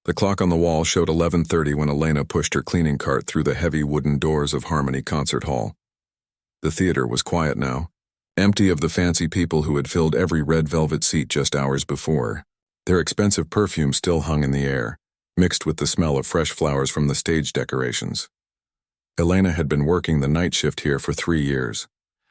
The clock on the wall showed 11:30 when Elena pushed her cleaning cart through the heavy wooden doors of Harmony Concert Hall. The theater was quiet now, empty of the fancy people who had filled every red velvet seat just hours before. Their expensive perfume still hung in the air, mixed with the smell of fresh flowers from the stage decorations. Elena had been working the night shift here for 3 years.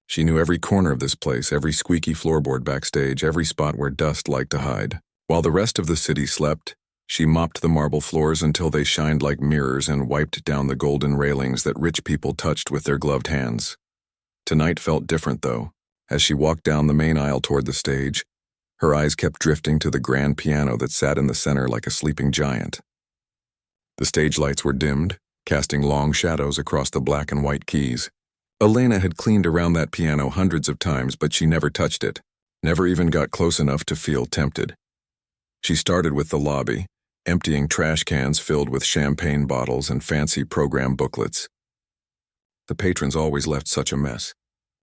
She knew every corner of this place, every squeaky floorboard backstage, every spot where dust liked to hide. While the rest of the city slept, she mopped the marble floors until they shined like mirrors and wiped down the golden railings that rich people touched with their gloved hands. Tonight felt different, though. As she walked down the main aisle toward the stage, her eyes kept drifting to the grand piano that sat in the center like a sleeping giant. The stage lights were dimmed, casting long shadows across the black and white keys. Elena had cleaned around that piano hundreds of times, but she never touched it, never even got close enough to feel tempted. She started with the lobby, emptying trash cans filled with champagne bottles and fancy program booklets. The patrons always left such a mess.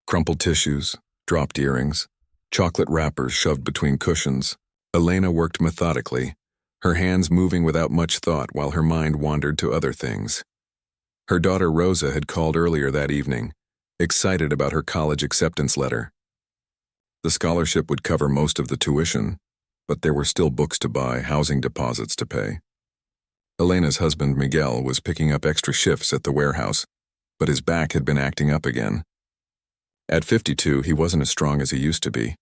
Crumpled tissues, dropped earrings, chocolate wrappers shoved between cushions. Elena worked methodically, her hands moving without much thought while her mind wandered to other things. Her daughter Rosa had called earlier that evening, excited about her college acceptance letter. The scholarship would cover most of the tuition, but there were still books to buy, housing deposits to pay. Elena's husband Miguel was picking up extra shifts at the warehouse, but his back had been acting up again. At 52, he wasn't as strong as he used to be.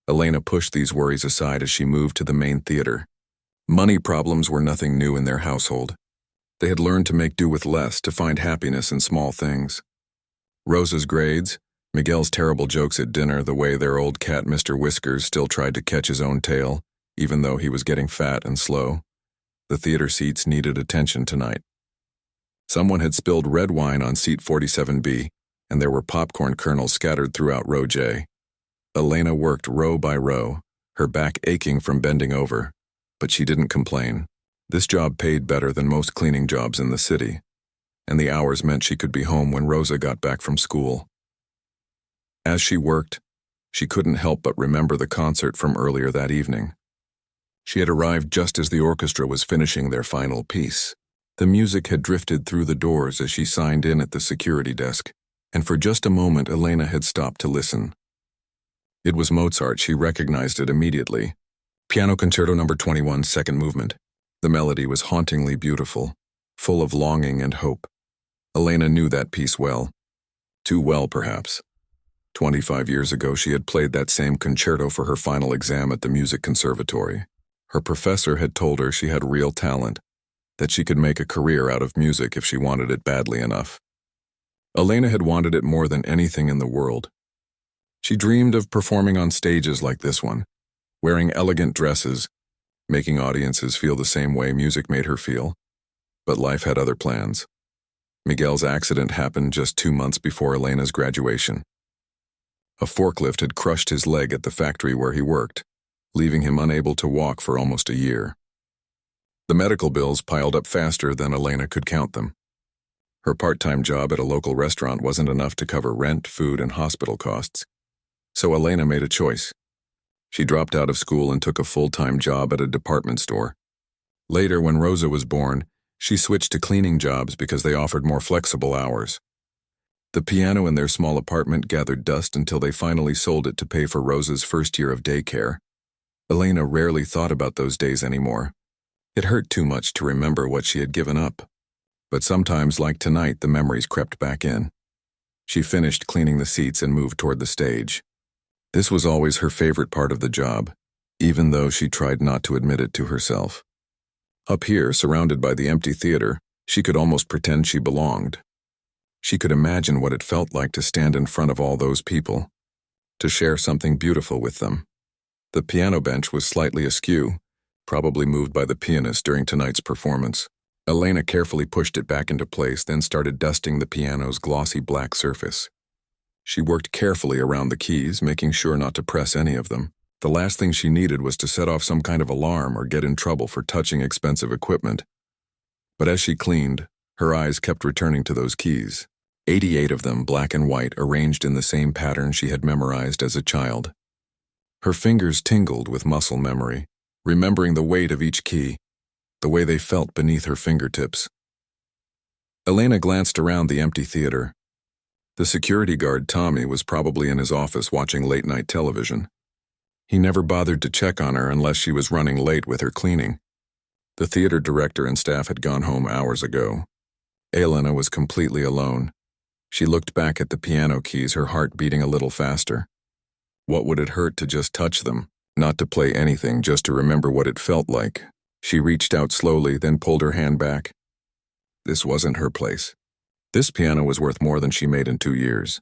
Elena pushed these worries aside as she moved to the main theater. Money problems were nothing new in their household. They had learned to make do with less, to find happiness in small things. Rosa's grades, Miguel's terrible jokes at dinner, the way their old cat Mr. Whiskers still tried to catch his own tail, even though he was getting fat and slow. The theater seats needed attention tonight. Someone had spilled red wine on seat 47B, and there were popcorn kernels scattered throughout row J. Elena worked row by row, her back aching from bending over, but she didn't complain. This job paid better than most cleaning jobs in the city, and the hours meant she could be home when Rosa got back from school. As she worked, she couldn't help but remember the concert from earlier that evening. She had arrived just as the orchestra was finishing their final piece. The music had drifted through the doors as she signed in at the security desk, and for just a moment Elena had stopped to listen. It was Mozart. She recognized it immediately. Piano Concerto No. 21, second movement. The melody was hauntingly beautiful, full of longing and hope. Elena knew that piece well. Too well, perhaps. 25 years ago, she had played that same concerto for her final exam at the music conservatory. Her professor had told her she had real talent, that she could make a career out of music if she wanted it badly enough. Elena had wanted it more than anything in the world. She dreamed of performing on stages like this one, wearing elegant dresses, making audiences feel the same way music made her feel. But life had other plans. Miguel's accident happened just 2 months before Elena's graduation. A forklift had crushed his leg at the factory where he worked, leaving him unable to walk for almost a year. The medical bills piled up faster than Elena could count them. Her part-time job at a local restaurant wasn't enough to cover rent, food, and hospital costs. So Elena made a choice. She dropped out of school and took a full-time job at a department store. Later, when Rosa was born, she switched to cleaning jobs because they offered more flexible hours. The piano in their small apartment gathered dust until they finally sold it to pay for Rosa's first year of daycare. Elena rarely thought about those days anymore. It hurt too much to remember what she had given up. But sometimes, like tonight, the memories crept back in. She finished cleaning the seats and moved toward the stage. This was always her favorite part of the job, even though she tried not to admit it to herself. Up here, surrounded by the empty theater, she could almost pretend she belonged. She could imagine what it felt like to stand in front of all those people, to share something beautiful with them. The piano bench was slightly askew, probably moved by the pianist during tonight's performance. Elena carefully pushed it back into place, then started dusting the piano's glossy black surface. She worked carefully around the keys, making sure not to press any of them. The last thing she needed was to set off some kind of alarm or get in trouble for touching expensive equipment. But as she cleaned, her eyes kept returning to those keys. 88 of them, black and white, arranged in the same pattern she had memorized as a child. Her fingers tingled with muscle memory, remembering the weight of each key, the way they felt beneath her fingertips. Elena glanced around the empty theater. The security guard, Tommy, was probably in his office watching late-night television. He never bothered to check on her unless she was running late with her cleaning. The theater director and staff had gone home hours ago. Elena was completely alone. She looked back at the piano keys, her heart beating a little faster. What would it hurt to just touch them? Not to play anything, just to remember what it felt like. She reached out slowly, then pulled her hand back. This wasn't her place. This piano was worth more than she made in 2 years.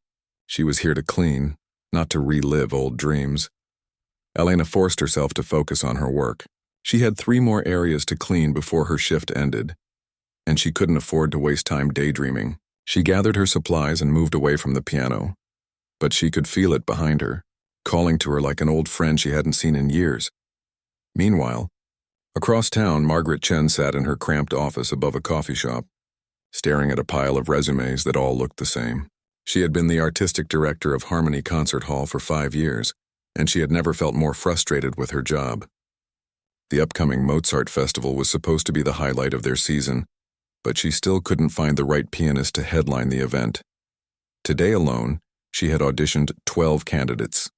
She was here to clean, not to relive old dreams. Elena forced herself to focus on her work. She had 3 more areas to clean before her shift ended, and she couldn't afford to waste time daydreaming. She gathered her supplies and moved away from the piano, but she could feel it behind her, calling to her like an old friend she hadn't seen in years. Meanwhile, across town, Margaret Chen sat in her cramped office above a coffee shop, staring at a pile of resumes that all looked the same. She had been the artistic director of Harmony Concert Hall for 5 years, and she had never felt more frustrated with her job. The upcoming Mozart festival was supposed to be the highlight of their season, but she still couldn't find the right pianist to headline the event. Today alone, she had auditioned 12 candidates.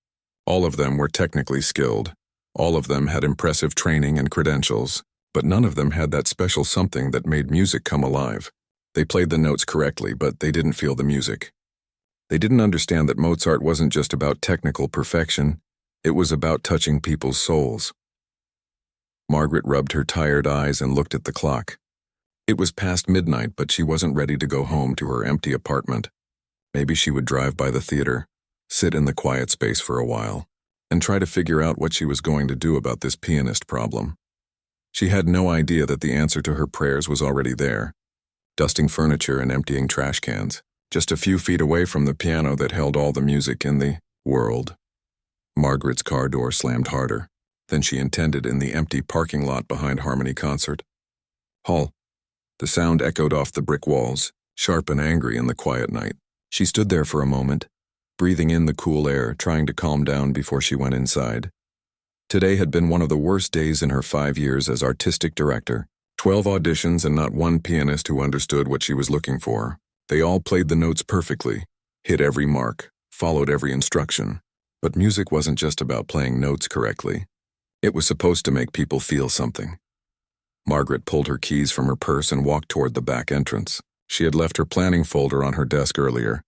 All of them were technically skilled. All of them had impressive training and credentials, but none of them had that special something that made music come alive. They played the notes correctly, but they didn't feel the music. They didn't understand that Mozart wasn't just about technical perfection, it was about touching people's souls. Margaret rubbed her tired eyes and looked at the clock. It was past midnight, but she wasn't ready to go home to her empty apartment. Maybe she would drive by the theater, sit in the quiet space for a while, and try to figure out what she was going to do about this pianist problem. She had no idea that the answer to her prayers was already there, dusting furniture and emptying trash cans, just a few feet away from the piano that held all the music in the world. Margaret's car door slammed harder than she intended in the empty parking lot behind Harmony Concert Hall. The sound echoed off the brick walls, sharp and angry in the quiet night. She stood there for a moment, breathing in the cool air, trying to calm down before she went inside. Today had been one of the worst days in her 5 years as artistic director. 12 auditions and not one pianist who understood what she was looking for. They all played the notes perfectly, hit every mark, followed every instruction. But music wasn't just about playing notes correctly. It was supposed to make people feel something. Margaret pulled her keys from her purse and walked toward the back entrance. She had left her planning folder on her desk earlier,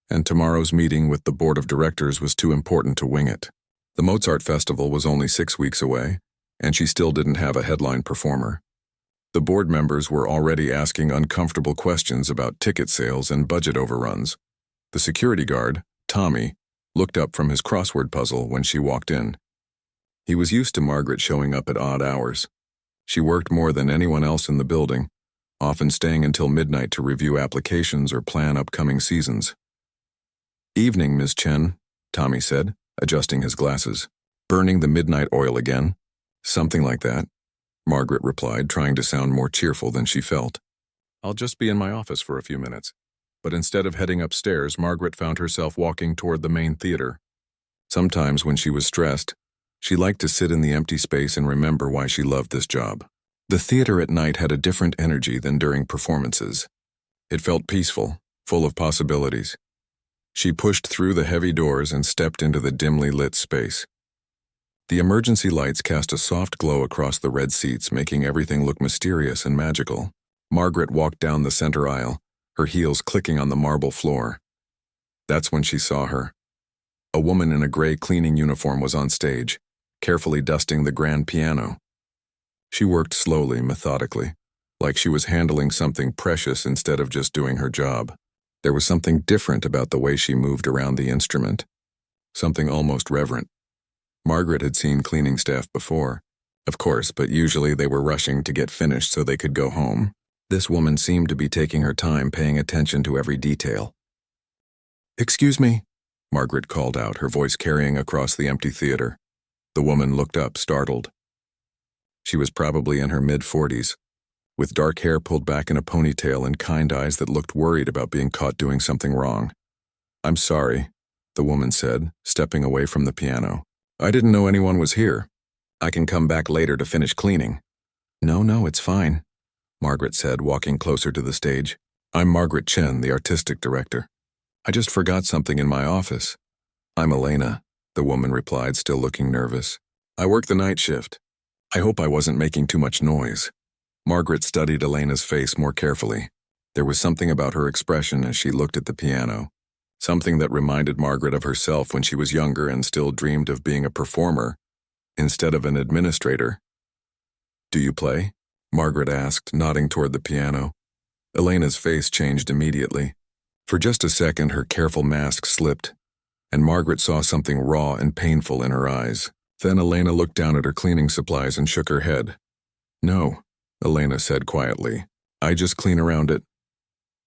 and tomorrow's meeting with the board of directors was too important to wing it. The Mozart festival was only 6 weeks away, and she still didn't have a headline performer. The board members were already asking uncomfortable questions about ticket sales and budget overruns. The security guard, Tommy, looked up from his crossword puzzle when she walked in. He was used to Margaret showing up at odd hours. She worked more than anyone else in the building, often staying until midnight to review applications or plan upcoming seasons. "Evening, Miss Chen," Tommy said, adjusting his glasses. "Burning the midnight oil again?" "Something like that," Margaret replied, trying to sound more cheerful than she felt. "I'll just be in my office for a few minutes." But instead of heading upstairs, Margaret found herself walking toward the main theater. Sometimes when she was stressed, she liked to sit in the empty space and remember why she loved this job. The theater at night had a different energy than during performances. It felt peaceful, full of possibilities. She pushed through the heavy doors and stepped into the dimly lit space. The emergency lights cast a soft glow across the red seats, making everything look mysterious and magical. Margaret walked down the center aisle, her heels clicking on the marble floor. That's when she saw her. A woman in a gray cleaning uniform was on stage, carefully dusting the grand piano. She worked slowly, methodically, like she was handling something precious instead of just doing her job. There was something different about the way she moved around the instrument, something almost reverent. Margaret had seen cleaning staff before, of course, but usually they were rushing to get finished so they could go home. This woman seemed to be taking her time, paying attention to every detail. "Excuse me," Margaret called out, her voice carrying across the empty theater. The woman looked up, startled. She was probably in her mid-40s, with dark hair pulled back in a ponytail and kind eyes that looked worried about being caught doing something wrong. "I'm sorry," the woman said, stepping away from the piano. "I didn't know anyone was here. I can come back later to finish cleaning." No, it's fine, Margaret said, walking closer to the stage. I'm Margaret Chen, the artistic director. I just forgot something in my office. I'm Elena, the woman replied, still looking nervous. I work the night shift. I hope I wasn't making too much noise. Margaret studied Elena's face more carefully. There was something about her expression as she looked at the piano. Something that reminded Margaret of herself when she was younger and still dreamed of being a performer instead of an administrator. Do you play? Margaret asked, nodding toward the piano. Elena's face changed immediately. For just a second, her careful mask slipped, and Margaret saw something raw and painful in her eyes. Then Elena looked down at her cleaning supplies and shook her head. No, Elena said quietly. I just clean around it.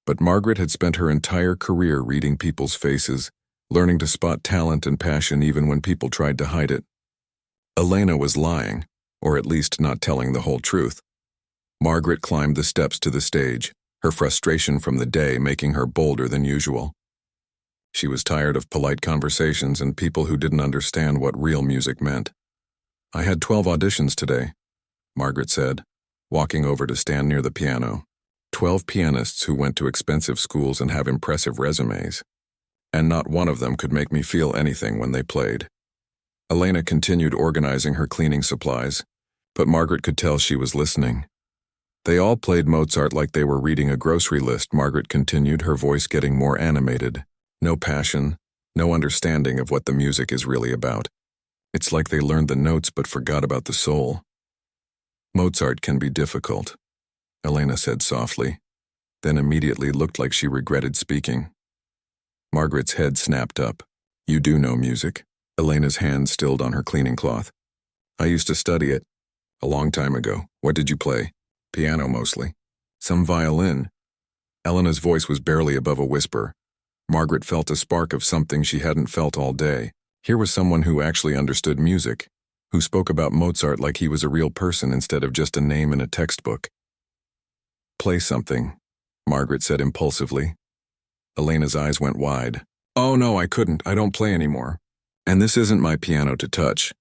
But Margaret had spent her entire career reading people's faces, learning to spot talent and passion even when people tried to hide it. Elena was lying, or at least not telling the whole truth. Margaret climbed the steps to the stage, her frustration from the day making her bolder than usual. She was tired of polite conversations and people who didn't understand what real music meant. I had 12 auditions today, Margaret said, walking over to stand near the piano. 12 pianists who went to expensive schools and have impressive resumes. And not one of them could make me feel anything when they played. Elena continued organizing her cleaning supplies, but Margaret could tell she was listening. They all played Mozart like they were reading a grocery list, Margaret continued, her voice getting more animated. No passion, no understanding of what the music is really about. It's like they learned the notes but forgot about the soul. Mozart can be difficult, Elena said softly, then immediately looked like she regretted speaking. Margaret's head snapped up. You do know music? Elena's hand stilled on her cleaning cloth. I used to study it. A long time ago. What did you play? Piano mostly. Some violin. Elena's voice was barely above a whisper. Margaret felt a spark of something she hadn't felt all day. Here was someone who actually understood music, who spoke about Mozart like he was a real person instead of just a name in a textbook. Play something, Margaret said impulsively. Elena's eyes went wide. Oh no, I couldn't. I don't play anymore. And this isn't my piano to touch.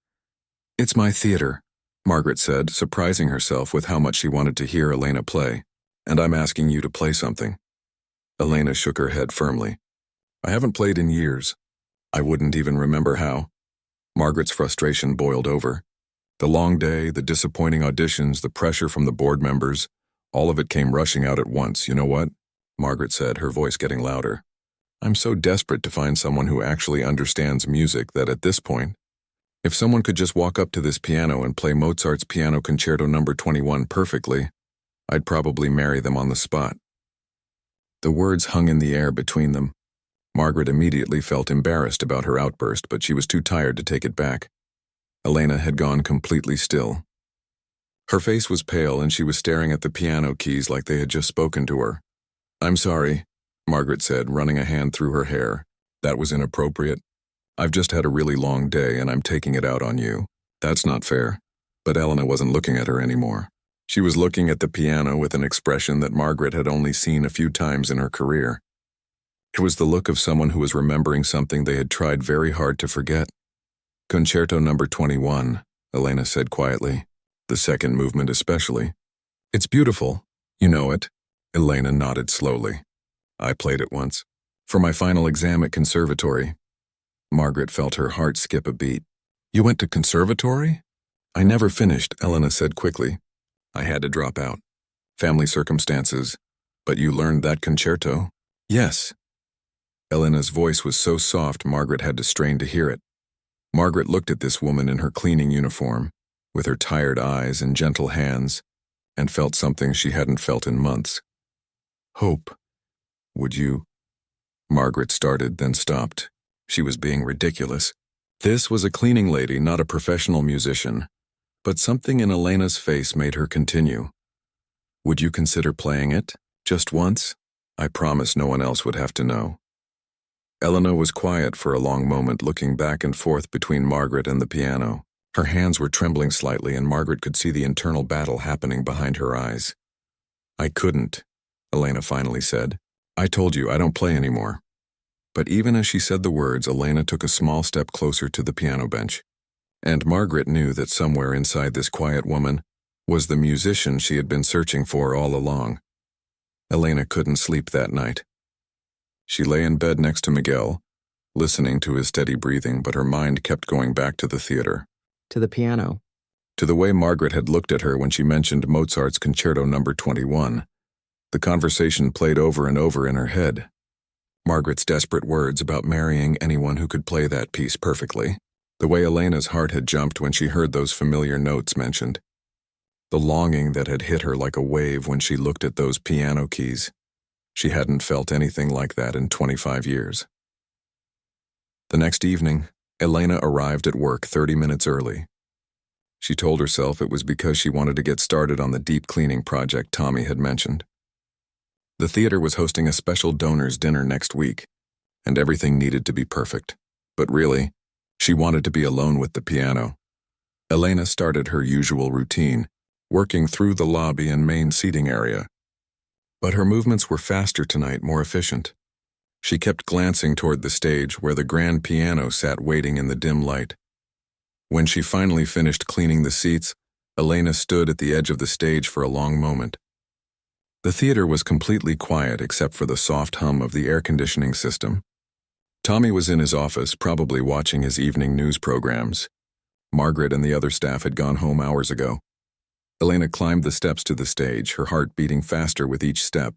It's my theater, Margaret said, surprising herself with how much she wanted to hear Elena play. And I'm asking you to play something. Elena shook her head firmly. I haven't played in years. I wouldn't even remember how. Margaret's frustration boiled over. The long day, the disappointing auditions, the pressure from the board members, all of it came rushing out at once. You know what? Margaret said, her voice getting louder. I'm so desperate to find someone who actually understands music that at this point, if someone could just walk up to this piano and play Mozart's Piano Concerto No. 21 perfectly, I'd probably marry them on the spot. The words hung in the air between them. Margaret immediately felt embarrassed about her outburst, but she was too tired to take it back. Elena had gone completely still. Her face was pale and she was staring at the piano keys like they had just spoken to her. I'm sorry, Margaret said, running a hand through her hair. That was inappropriate. I've just had a really long day and I'm taking it out on you. That's not fair. But Elena wasn't looking at her anymore. She was looking at the piano with an expression that Margaret had only seen a few times in her career. It was the look of someone who was remembering something they had tried very hard to forget. Concerto No. 21, Elena said quietly. The second movement especially. It's beautiful. You know it. Elena nodded slowly. I played it once. For my final exam at conservatory. Margaret felt her heart skip a beat. You went to conservatory? I never finished, Elena said quickly. I had to drop out. Family circumstances. But you learned that concerto? Yes. Elena's voice was so soft Margaret had to strain to hear it. Margaret looked at this woman in her cleaning uniform, with her tired eyes and gentle hands, and felt something she hadn't felt in months. Hope. Would you? Margaret started, then stopped. She was being ridiculous. This was a cleaning lady, not a professional musician. But something in Elena's face made her continue. Would you consider playing it? Just once? I promise no one else would have to know. Elena was quiet for a long moment, looking back and forth between Margaret and the piano. Her hands were trembling slightly and Margaret could see the internal battle happening behind her eyes. I couldn't, Elena finally said. I told you, I don't play anymore. But even as she said the words, Elena took a small step closer to the piano bench. And Margaret knew that somewhere inside this quiet woman was the musician she had been searching for all along. Elena couldn't sleep that night. She lay in bed next to Miguel, listening to his steady breathing, but her mind kept going back to the theater. To the piano. To the way Margaret had looked at her when she mentioned Mozart's Concerto No. 21. The conversation played over and over in her head. Margaret's desperate words about marrying anyone who could play that piece perfectly. The way Elena's heart had jumped when she heard those familiar notes mentioned. The longing that had hit her like a wave when she looked at those piano keys. She hadn't felt anything like that in 25 years. The next evening, Elena arrived at work 30 minutes early. She told herself it was because she wanted to get started on the deep cleaning project Tommy had mentioned. The theater was hosting a special donors' dinner next week, and everything needed to be perfect. But really, she wanted to be alone with the piano. Elena started her usual routine, working through the lobby and main seating area. But her movements were faster tonight, more efficient. She kept glancing toward the stage where the grand piano sat waiting in the dim light. When she finally finished cleaning the seats, Elena stood at the edge of the stage for a long moment. The theater was completely quiet except for the soft hum of the air conditioning system. Tommy was in his office, probably watching his evening news programs. Margaret and the other staff had gone home hours ago. Elena climbed the steps to the stage, her heart beating faster with each step.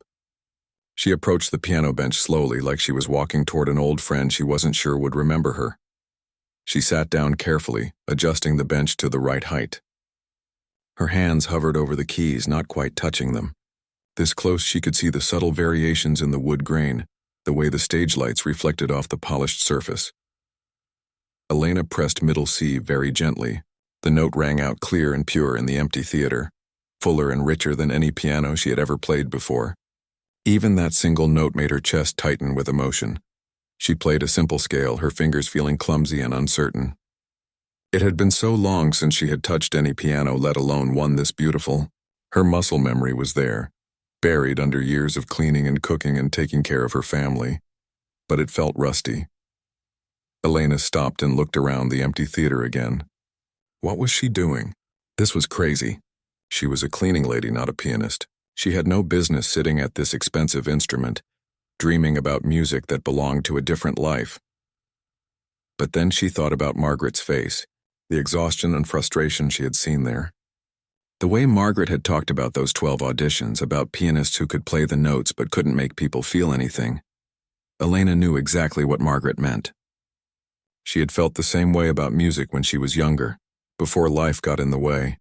She approached the piano bench slowly, like she was walking toward an old friend she wasn't sure would remember her. She sat down carefully, adjusting the bench to the right height. Her hands hovered over the keys, not quite touching them. This close, she could see the subtle variations in the wood grain, the way the stage lights reflected off the polished surface. Elena pressed middle C very gently. The note rang out clear and pure in the empty theater, fuller and richer than any piano she had ever played before. Even that single note made her chest tighten with emotion. She played a simple scale, her fingers feeling clumsy and uncertain. It had been so long since she had touched any piano, let alone one this beautiful. Her muscle memory was there, buried under years of cleaning and cooking and taking care of her family, but it felt rusty. Elena stopped and looked around the empty theater again. What was she doing? This was crazy. She was a cleaning lady, not a pianist. She had no business sitting at this expensive instrument, dreaming about music that belonged to a different life. But then she thought about Margaret's face, the exhaustion and frustration she had seen there. The way Margaret had talked about those 12 auditions, about pianists who could play the notes but couldn't make people feel anything. Elena knew exactly what Margaret meant. She had felt the same way about music when she was younger, before life got in the way.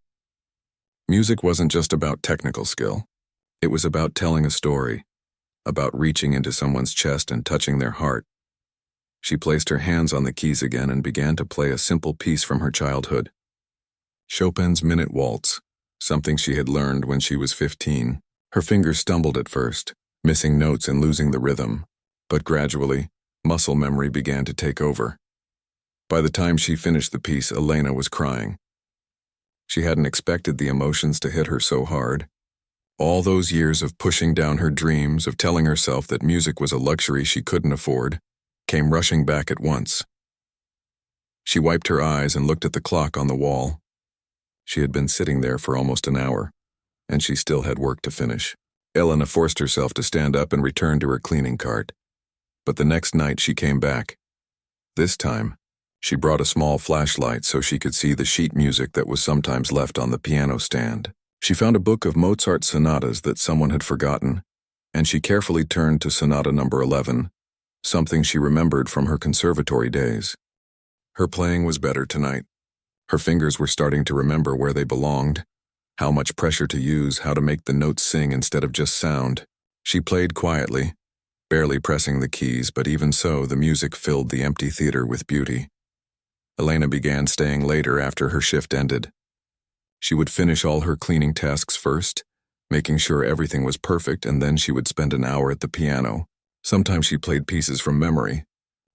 Music wasn't just about technical skill. It was about telling a story, about reaching into someone's chest and touching their heart. She placed her hands on the keys again and began to play a simple piece from her childhood. Chopin's Minute Waltz, something she had learned when she was 15. Her fingers stumbled at first, missing notes and losing the rhythm, but gradually, muscle memory began to take over. By the time she finished the piece, Elena was crying. She hadn't expected the emotions to hit her so hard. All those years of pushing down her dreams, of telling herself that music was a luxury she couldn't afford, came rushing back at once. She wiped her eyes and looked at the clock on the wall. She had been sitting there for almost an hour, and she still had work to finish. Elena forced herself to stand up and return to her cleaning cart. But the next night she came back. This time, she brought a small flashlight so she could see the sheet music that was sometimes left on the piano stand. She found a book of Mozart sonatas that someone had forgotten, and she carefully turned to Sonata No. 11, something she remembered from her conservatory days. Her playing was better tonight. Her fingers were starting to remember where they belonged, how much pressure to use, how to make the notes sing instead of just sound. She played quietly, barely pressing the keys, but even so, the music filled the empty theater with beauty. Elena began staying later after her shift ended. She would finish all her cleaning tasks first, making sure everything was perfect, and then she would spend an hour at the piano. Sometimes she played pieces from memory.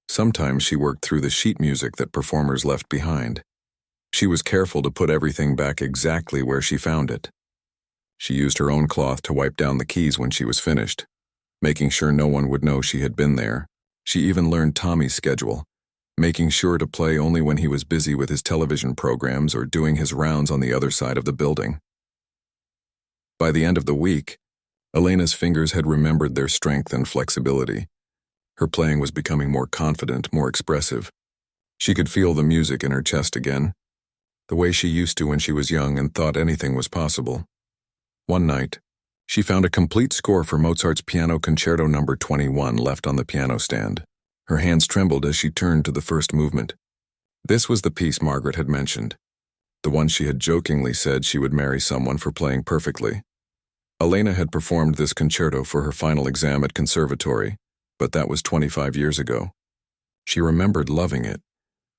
Sometimes she worked through the sheet music that performers left behind. She was careful to put everything back exactly where she found it. She used her own cloth to wipe down the keys when she was finished, making sure no one would know she had been there. She even learned Tommy's schedule, making sure to play only when he was busy with his television programs or doing his rounds on the other side of the building. By the end of the week, Elena's fingers had remembered their strength and flexibility. Her playing was becoming more confident, more expressive. She could feel the music in her chest again, the way she used to when she was young and thought anything was possible. One night, she found a complete score for Mozart's Piano Concerto No. 21 left on the piano stand. Her hands trembled as she turned to the first movement. This was the piece Margaret had mentioned, the one she had jokingly said she would marry someone for playing perfectly. Elena had performed this concerto for her final exam at conservatory, but that was 25 years ago. She remembered loving it,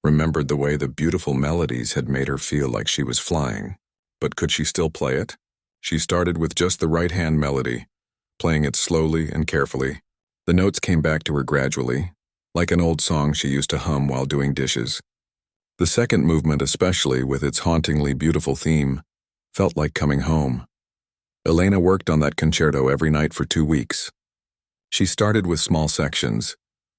remembered the way the beautiful melodies had made her feel like she was flying. But could she still play it? She started with just the right-hand melody, playing it slowly and carefully. The notes came back to her gradually, like an old song she used to hum while doing dishes. The second movement, especially with its hauntingly beautiful theme, felt like coming home. Elena worked on that concerto every night for 2 weeks. She started with small sections,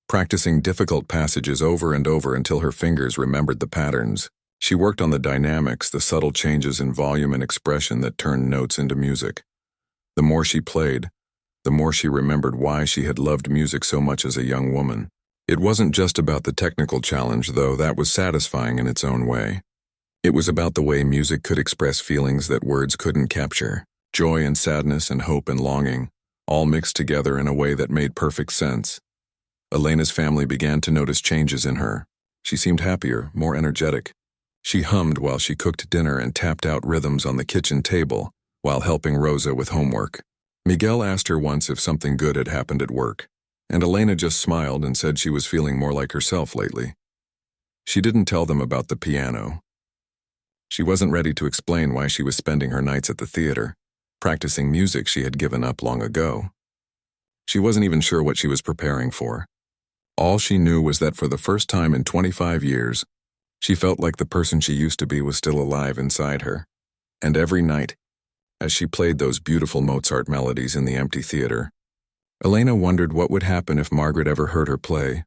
practicing difficult passages over and over until her fingers remembered the patterns. She worked on the dynamics, the subtle changes in volume and expression that turned notes into music. The more she played, the more she remembered why she had loved music so much as a young woman. It wasn't just about the technical challenge, though that was satisfying in its own way. It was about the way music could express feelings that words couldn't capture. Joy and sadness and hope and longing, all mixed together in a way that made perfect sense. Elena's family began to notice changes in her. She seemed happier, more energetic. She hummed while she cooked dinner and tapped out rhythms on the kitchen table while helping Rosa with homework. Miguel asked her once if something good had happened at work, and Elena just smiled and said she was feeling more like herself lately. She didn't tell them about the piano. She wasn't ready to explain why she was spending her nights at the theater, practicing music she had given up long ago. She wasn't even sure what she was preparing for. All she knew was that for the first time in 25 years, she felt like the person she used to be was still alive inside her. And every night, as she played those beautiful Mozart melodies in the empty theater, Elena wondered what would happen if Margaret ever heard her play.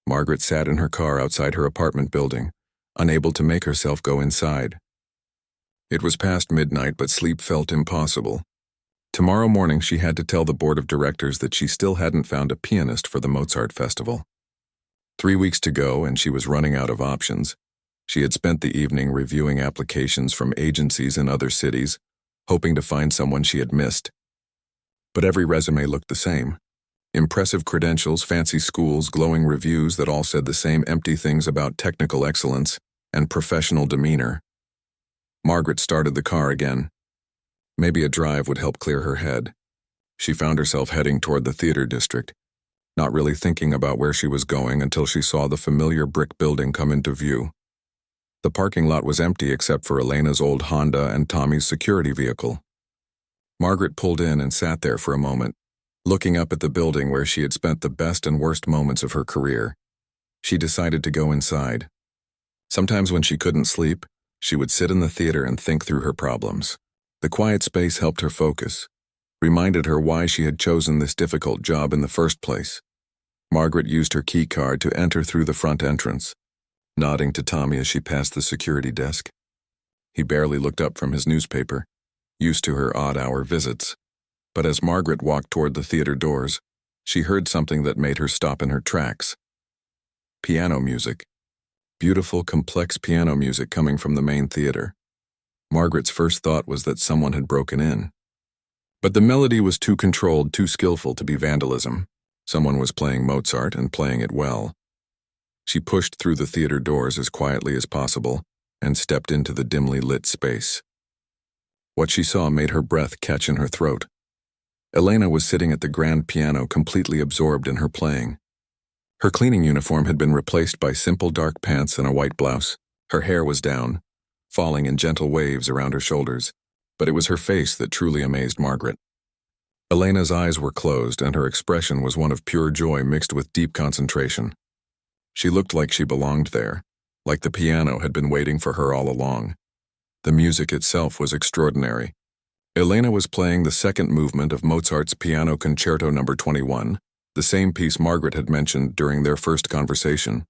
Margaret sat in her car outside her apartment building, unable to make herself go inside. It was past midnight, but sleep felt impossible. Tomorrow morning she had to tell the board of directors that she still hadn't found a pianist for the Mozart festival. 3 weeks to go, and she was running out of options. She had spent the evening reviewing applications from agencies in other cities, hoping to find someone she had missed. But every resume looked the same. Impressive credentials, fancy schools, glowing reviews that all said the same empty things about technical excellence and professional demeanor. Margaret started the car again. Maybe a drive would help clear her head. She found herself heading toward the theater district, not really thinking about where she was going until she saw the familiar brick building come into view. The parking lot was empty except for Elena's old Honda and Tommy's security vehicle. Margaret pulled in and sat there for a moment, looking up at the building where she had spent the best and worst moments of her career. She decided to go inside. Sometimes when she couldn't sleep, she would sit in the theater and think through her problems. The quiet space helped her focus, reminded her why she had chosen this difficult job in the first place. Margaret used her key card to enter through the front entrance, nodding to Tommy as she passed the security desk. He barely looked up from his newspaper, used to her odd-hour visits. But as Margaret walked toward the theater doors, she heard something that made her stop in her tracks. Piano music. Beautiful, complex piano music coming from the main theater. Margaret's first thought was that someone had broken in. But the melody was too controlled, too skillful to be vandalism. Someone was playing Mozart and playing it well. She pushed through the theater doors as quietly as possible and stepped into the dimly lit space. What she saw made her breath catch in her throat. Elena was sitting at the grand piano, completely absorbed in her playing. Her cleaning uniform had been replaced by simple dark pants and a white blouse. Her hair was down, falling in gentle waves around her shoulders, but it was her face that truly amazed Margaret. Elena's eyes were closed, and her expression was one of pure joy mixed with deep concentration. She looked like she belonged there, like the piano had been waiting for her all along. The music itself was extraordinary. Elena was playing the second movement of Mozart's Piano Concerto No. 21, the same piece Margaret had mentioned during their first conversation.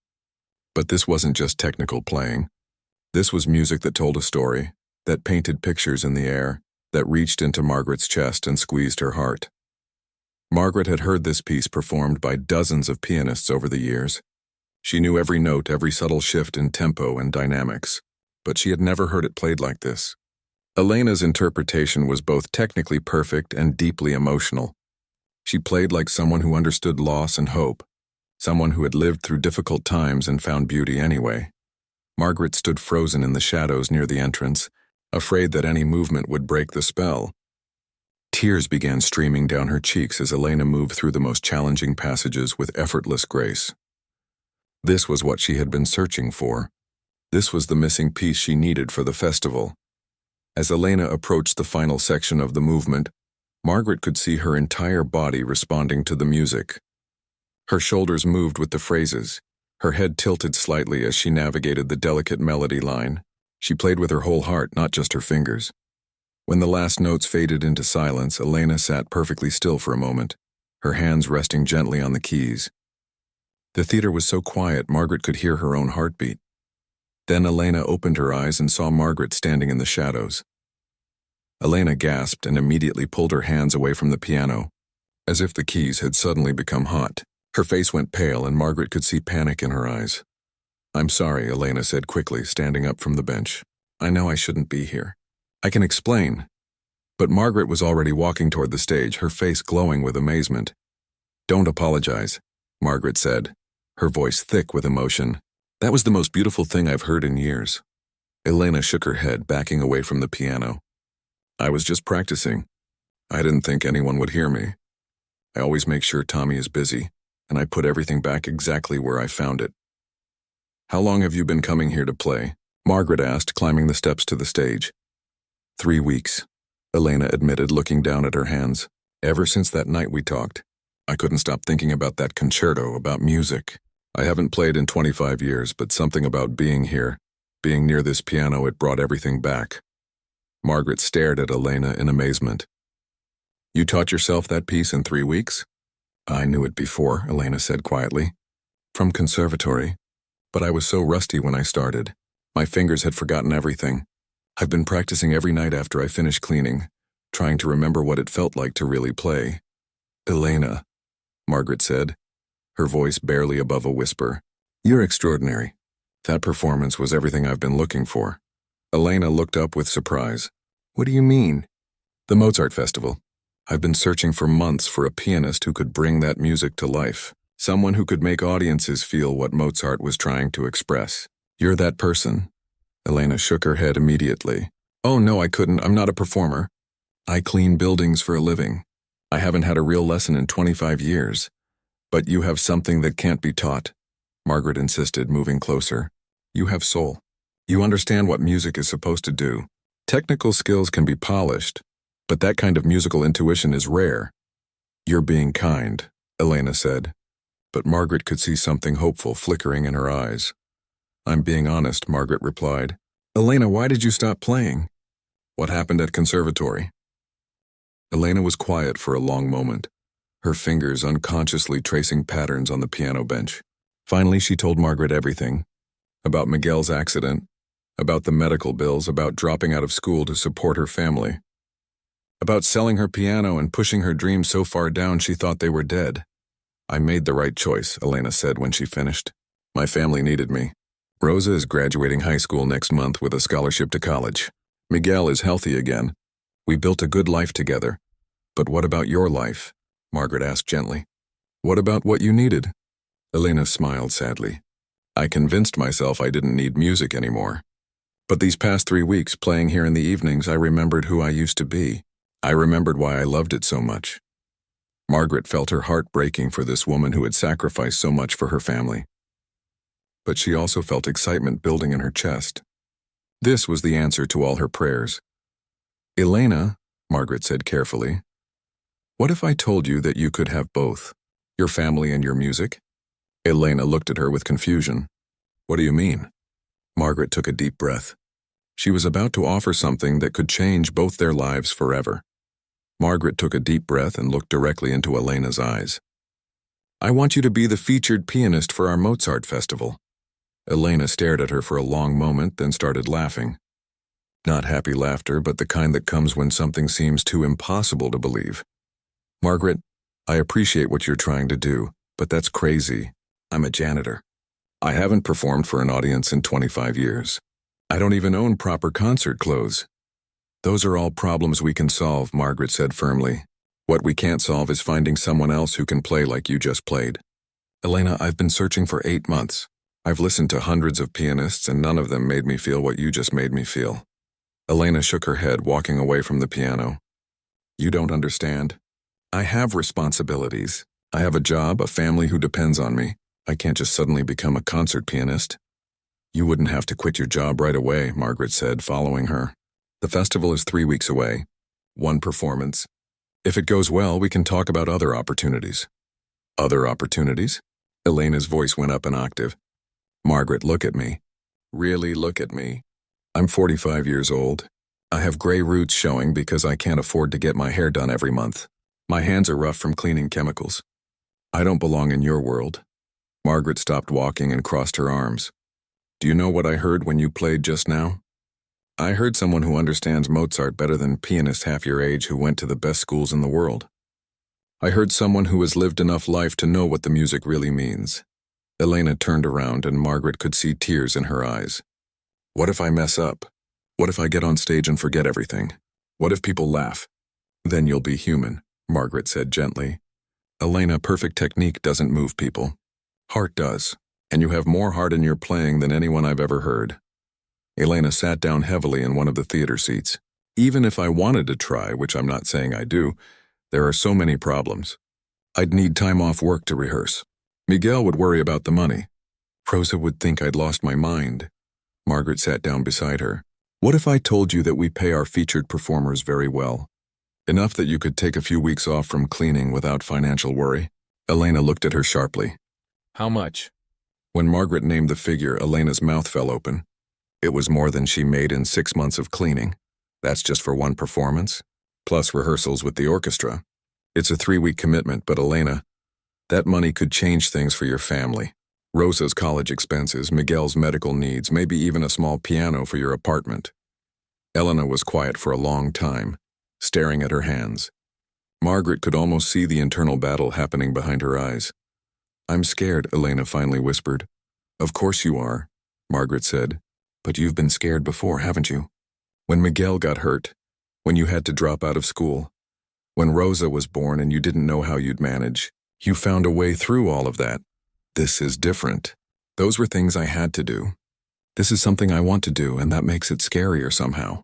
But this wasn't just technical playing. This was music that told a story, that painted pictures in the air, that reached into Margaret's chest and squeezed her heart. Margaret had heard this piece performed by dozens of pianists over the years. She knew every note, every subtle shift in tempo and dynamics, but she had never heard it played like this. Elena's interpretation was both technically perfect and deeply emotional. She played like someone who understood loss and hope, someone who had lived through difficult times and found beauty anyway. Margaret stood frozen in the shadows near the entrance, afraid that any movement would break the spell. Tears began streaming down her cheeks as Elena moved through the most challenging passages with effortless grace. This was what she had been searching for. This was the missing piece she needed for the festival. As Elena approached the final section of the movement, Margaret could see her entire body responding to the music. Her shoulders moved with the phrases, her head tilted slightly as she navigated the delicate melody line. She played with her whole heart, not just her fingers. When the last notes faded into silence, Elena sat perfectly still for a moment, her hands resting gently on the keys. The theater was so quiet, Margaret could hear her own heartbeat. Then Elena opened her eyes and saw Margaret standing in the shadows. Elena gasped and immediately pulled her hands away from the piano, as if the keys had suddenly become hot. Her face went pale and Margaret could see panic in her eyes. "I'm sorry," Elena said quickly, standing up from the bench. "I know I shouldn't be here. I can explain." But Margaret was already walking toward the stage, her face glowing with amazement. "Don't apologize," Margaret said, her voice thick with emotion. "That was the most beautiful thing I've heard in years." Elena shook her head, backing away from the piano. "I was just practicing. I didn't think anyone would hear me. I always make sure Tommy is busy, and I put everything back exactly where I found it." "How long have you been coming here to play?" Margaret asked, climbing the steps to the stage. 3 weeks, Elena admitted, looking down at her hands. "Ever since that night we talked, I couldn't stop thinking about that concerto, about music. I haven't played in 25 years, but something about being here, being near this piano, it brought everything back." Margaret stared at Elena in amazement. "You taught yourself that piece in 3 weeks?" "I knew it before," Elena said quietly. "From conservatory. But I was so rusty when I started. My fingers had forgotten everything. I've been practicing every night after I finish cleaning, trying to remember what it felt like to really play." "Elena," Margaret said, her voice barely above a whisper, "you're extraordinary. That performance was everything I've been looking for." Elena looked up with surprise. "What do you mean?" "The Mozart Festival. I've been searching for months for a pianist who could bring that music to life, someone who could make audiences feel what Mozart was trying to express. You're that person." Elena shook her head immediately. "Oh no, I couldn't. I'm not a performer. I clean buildings for a living. I haven't had a real lesson in 25 years. But you have something that can't be taught," Margaret insisted, moving closer. "You have soul. You understand what music is supposed to do. Technical skills can be polished, but that kind of musical intuition is rare." "You're being kind," Elena said, but Margaret could see something hopeful flickering in her eyes. "I'm being honest," Margaret replied. "Elena, why did you stop playing?" "What happened at conservatory?" Elena was quiet for a long moment, her fingers unconsciously tracing patterns on the piano bench. Finally, she told Margaret everything. About Miguel's accident, about the medical bills, about dropping out of school to support her family, about selling her piano and pushing her dreams so far down she thought they were dead. "I made the right choice," Elena said when she finished. "My family needed me. Rosa is graduating high school next month with a scholarship to college. Miguel is healthy again. We built a good life together. But what about your life?" Margaret asked gently. "What about what you needed?" Elena smiled sadly. "I convinced myself I didn't need music anymore. But these past 3 weeks, playing here in the evenings, I remembered who I used to be. I remembered why I loved it so much." Margaret felt her heart breaking for this woman who had sacrificed so much for her family. But she also felt excitement building in her chest. This was the answer to all her prayers. "Elena," Margaret said carefully, "what if I told you that you could have both, your family and your music?" Elena looked at her with confusion. "What do you mean?" Margaret took a deep breath. She was about to offer something that could change both their lives forever. Margaret took a deep breath and looked directly into Elena's eyes. "I want you to be the featured pianist for our Mozart festival." Elena stared at her for a long moment, then started laughing. Not happy laughter, but the kind that comes when something seems too impossible to believe. Margaret, I appreciate what you're trying to do, but that's crazy. I'm a janitor. I haven't performed for an audience in 25 years. I don't even own proper concert clothes. Those are all problems we can solve, Margaret said firmly. What we can't solve is finding someone else who can play like you just played. Elena, I've been searching for 8 months. I've listened to hundreds of pianists and none of them made me feel what you just made me feel. Elena shook her head, walking away from the piano. You don't understand. I have responsibilities. I have a job, a family who depends on me. I can't just suddenly become a concert pianist. You wouldn't have to quit your job right away, Margaret said, following her. The festival is 3 weeks away. 1 performance. If it goes well, we can talk about other opportunities. Other opportunities? Elena's voice went up an octave. Margaret, look at me. Really look at me. I'm 45 years old. I have gray roots showing because I can't afford to get my hair done every month. My hands are rough from cleaning chemicals. I don't belong in your world. Margaret stopped walking and crossed her arms. Do you know what I heard when you played just now? I heard someone who understands Mozart better than pianists half your age who went to the best schools in the world. I heard someone who has lived enough life to know what the music really means. Elena turned around and Margaret could see tears in her eyes. What if I mess up? What if I get on stage and forget everything? What if people laugh? Then you'll be human, Margaret said gently. Elena, perfect technique doesn't move people. Heart does, and you have more heart in your playing than anyone I've ever heard. Elena sat down heavily in one of the theater seats. Even if I wanted to try, which I'm not saying I do, there are so many problems. I'd need time off work to rehearse. Miguel would worry about the money. Rosa would think I'd lost my mind. Margaret sat down beside her. What if I told you that we pay our featured performers very well? Enough that you could take a few weeks off from cleaning without financial worry? Elena looked at her sharply. How much? When Margaret named the figure, Elena's mouth fell open. It was more than she made in 6 months of cleaning. That's just for 1 performance, plus rehearsals with the orchestra. It's a 3-week commitment, but Elena, that money could change things for your family. Rosa's college expenses, Miguel's medical needs, maybe even a small piano for your apartment. Elena was quiet for a long time, staring at her hands. Margaret could almost see the internal battle happening behind her eyes. I'm scared, Elena finally whispered. Of course you are, Margaret said. But you've been scared before, haven't you? When Miguel got hurt, when you had to drop out of school, when Rosa was born and you didn't know how you'd manage, you found a way through all of that. This is different. Those were things I had to do. This is something I want to do, and that makes it scarier somehow.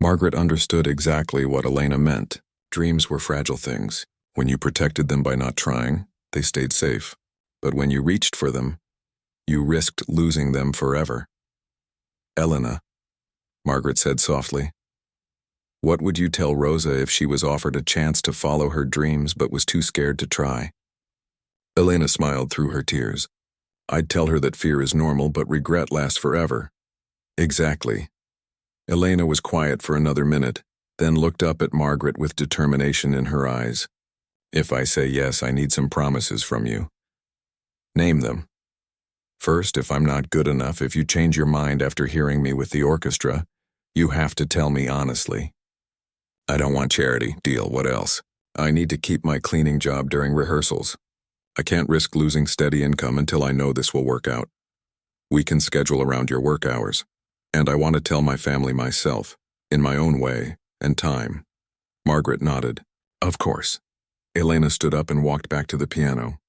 Margaret understood exactly what Elena meant. Dreams were fragile things. When you protected them by not trying, they stayed safe. But when you reached for them, you risked losing them forever. Elena, Margaret said softly, what would you tell Rosa if she was offered a chance to follow her dreams but was too scared to try? Elena smiled through her tears. I'd tell her that fear is normal but regret lasts forever. Exactly. Elena was quiet for another minute, then looked up at Margaret with determination in her eyes. If I say yes, I need some promises from you. Name them. First, if I'm not good enough, if you change your mind after hearing me with the orchestra, you have to tell me honestly. I don't want charity, deal, what else? I need to keep my cleaning job during rehearsals. I can't risk losing steady income until I know this will work out. We can schedule around your work hours. And I want to tell my family myself, in my own way and time. Margaret nodded. Of course. Elena stood up and walked back to the piano.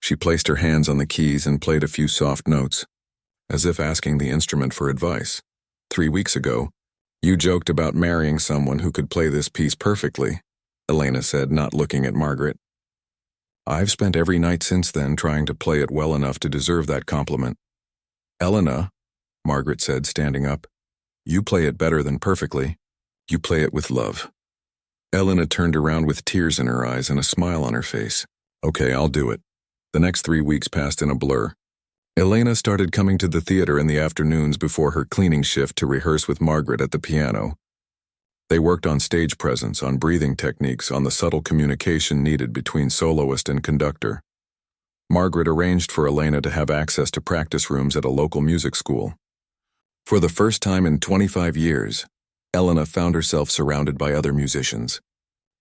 She placed her hands on the keys and played a few soft notes, as if asking the instrument for advice. 3 weeks ago, you joked about marrying someone who could play this piece perfectly, Elena said, not looking at Margaret. I've spent every night since then trying to play it well enough to deserve that compliment. Elena, Margaret said, standing up, you play it better than perfectly. You play it with love. Elena turned around with tears in her eyes and a smile on her face. Okay, I'll do it. The next 3 weeks passed in a blur. Elena started coming to the theater in the afternoons before her cleaning shift to rehearse with Margaret at the piano. They worked on stage presence, on breathing techniques, on the subtle communication needed between soloist and conductor. Margaret arranged for Elena to have access to practice rooms at a local music school. For the first time in 25 years, Elena found herself surrounded by other musicians,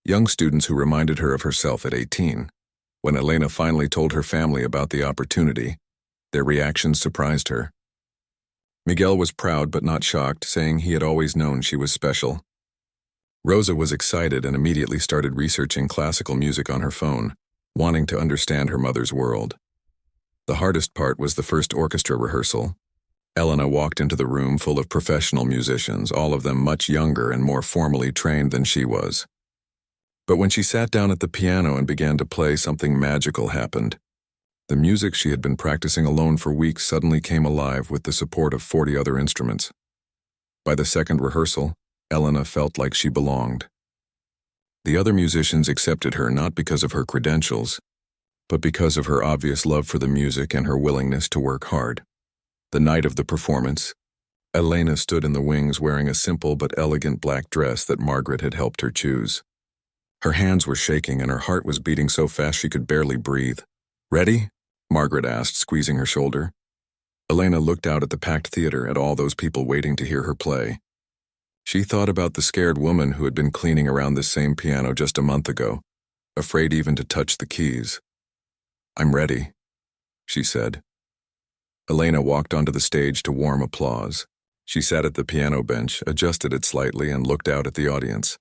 young students who reminded her of herself at 18. When Elena finally told her family about the opportunity, their reactions surprised her. Miguel was proud but not shocked, saying he had always known she was special. Rosa was excited and immediately started researching classical music on her phone, wanting to understand her mother's world. The hardest part was the first orchestra rehearsal. Elena walked into the room full of professional musicians, all of them much younger and more formally trained than she was. But when she sat down at the piano and began to play, something magical happened. The music she had been practicing alone for weeks suddenly came alive with the support of 40 other instruments. By the second rehearsal, Elena felt like she belonged. The other musicians accepted her not because of her credentials, but because of her obvious love for the music and her willingness to work hard. The night of the performance, Elena stood in the wings wearing a simple but elegant black dress that Margaret had helped her choose. Her hands were shaking and her heart was beating so fast she could barely breathe. "Ready?" Margaret asked, squeezing her shoulder. Elena looked out at the packed theater, at all those people waiting to hear her play. She thought about the scared woman who had been cleaning around this same piano just a month ago, afraid even to touch the keys. "I'm ready," she said. Elena walked onto the stage to warm applause. She sat at the piano bench, adjusted it slightly, and looked out at the audience.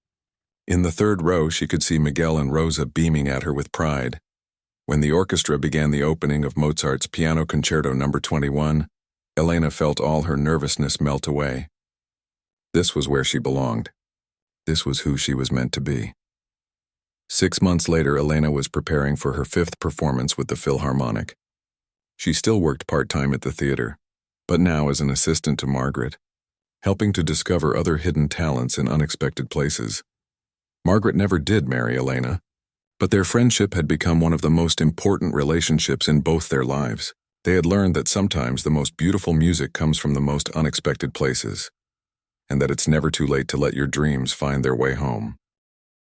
In the third row, she could see Miguel and Rosa beaming at her with pride. When the orchestra began the opening of Mozart's Piano Concerto No. 21, Elena felt all her nervousness melt away. This was where she belonged. This was who she was meant to be. 6 months later, Elena was preparing for her 5th performance with the Philharmonic. She still worked part-time at the theater, but now as an assistant to Margaret, helping to discover other hidden talents in unexpected places. Margaret never did marry Elena, but their friendship had become one of the most important relationships in both their lives. They had learned that sometimes the most beautiful music comes from the most unexpected places, and that it's never too late to let your dreams find their way home.